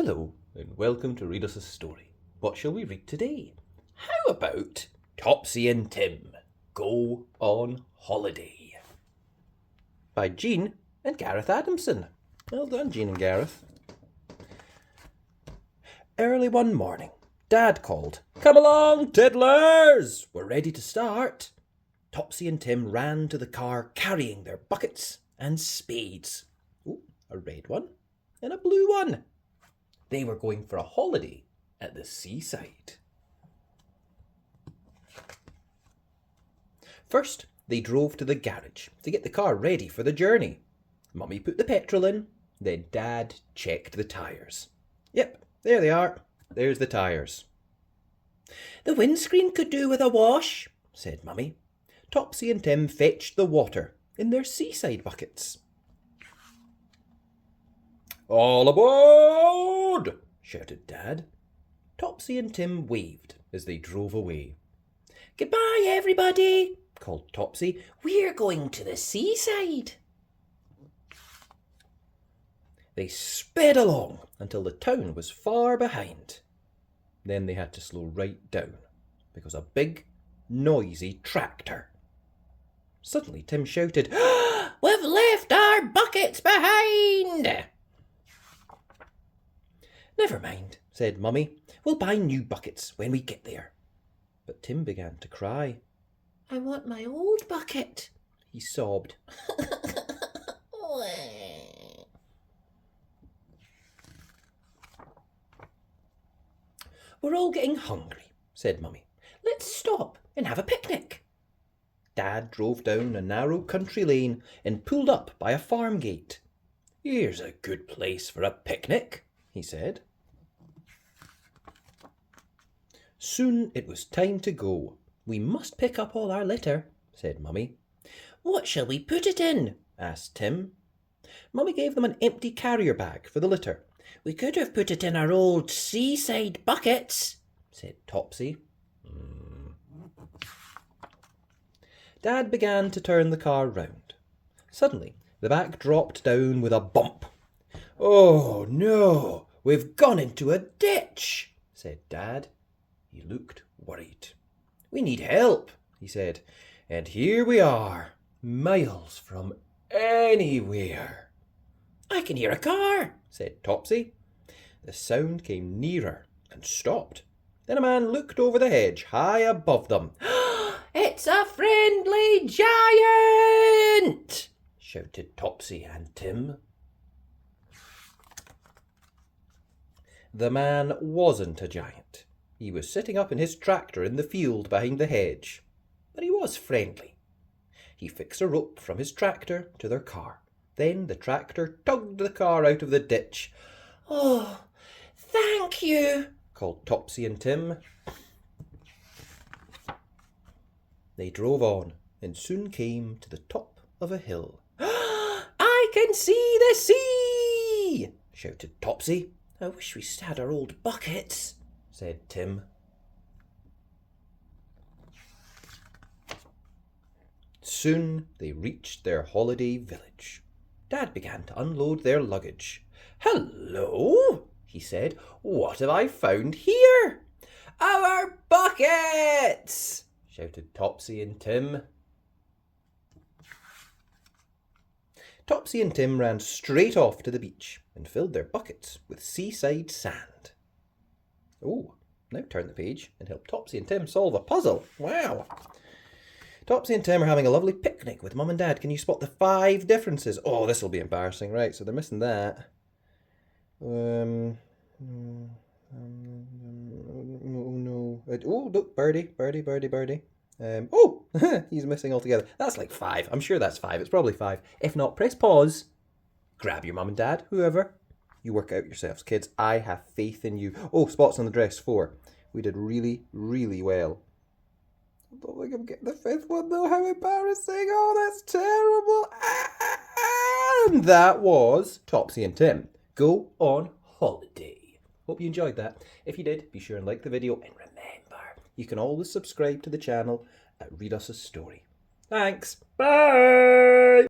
Hello and welcome to Read Us a Story. What shall we read today? How about Topsy and Tim Go on Holiday by Jean and Gareth Adamson. Well done, Jean and Gareth. Early one morning, Dad called, "Come along, tiddlers! We're ready to start." Topsy and Tim ran to the car carrying their buckets and spades. Ooh, a red one and a blue one. They were going for a holiday at the seaside. First, they drove to the garage to get the car ready for the journey. Mummy put the petrol in, then Dad checked the tyres. Yep, there they are. There's the tyres. "The windscreen could do with a wash," said Mummy. Topsy and Tim fetched the water in their seaside buckets. "All aboard!" shouted Dad. Topsy and Tim waved as they drove away. "Goodbye, everybody," called Topsy. "We're going to the seaside." They sped along until the town was far behind. Then they had to slow right down because a big, noisy tractor. Suddenly Tim shouted, "We've left our buckets behind!" "Never mind," said Mummy. "We'll buy new buckets when we get there." But Tim began to cry. "I want my old bucket," he sobbed. "We're all getting hungry," said Mummy. "Let's stop and have a picnic." Dad drove down a narrow country lane and pulled up by a farm gate. "Here's a good place for a picnic," he said. Soon it was time to go. "We must pick up all our litter," said Mummy. "What shall we put it in?" asked Tim. Mummy gave them an empty carrier bag for the litter. "We could have put it in our old seaside buckets," said Topsy. Dad began to turn the car round. Suddenly, the back dropped down with a bump. "Oh no, we've gone into a ditch," said Dad. He looked worried. "We need help," he said, "and here we are, miles from anywhere." "I can hear a car," said Topsy. The sound came nearer and stopped. Then a man looked over the hedge high above them. "It's a friendly giant!" shouted Topsy and Tim. The man wasn't a giant. He was sitting up in his tractor in the field behind the hedge. But he was friendly. He fixed a rope from his tractor to their car. Then the tractor tugged the car out of the ditch. "Oh, thank you," called Topsy and Tim. They drove on and soon came to the top of a hill. "I can see the sea!" shouted Topsy. "I wish we had our old buckets," said Tim. Soon they reached their holiday village. Dad began to unload their luggage. "Hello," he said. "What have I found here?" "Our buckets!" shouted Topsy and Tim. Topsy and Tim ran straight off to the beach and filled their buckets with seaside sand. Oh, now turn the page and help Topsy and Tim solve a puzzle. Wow! Topsy and Tim are having a lovely picnic with Mum and Dad. Can you spot the 5 differences? Oh, this will be embarrassing. Right, so they're missing that. Oh, no. Oh, look, birdie. Oh, he's missing altogether. That's like 5. I'm sure that's 5. It's probably 5. If not, press pause. Grab your mum and dad, whoever. You work out yourselves, kids. I have faith in you. Oh, spots on the dress, 4. We did really, really well. I don't think I'm getting the 5th one, though. How embarrassing. Oh, that's terrible. And that was Topsy and Tim Go on Holiday. Hope you enjoyed that. If you did, be sure and like the video. And remember, you can always subscribe to the channel at Read Us a Story. Thanks. Bye.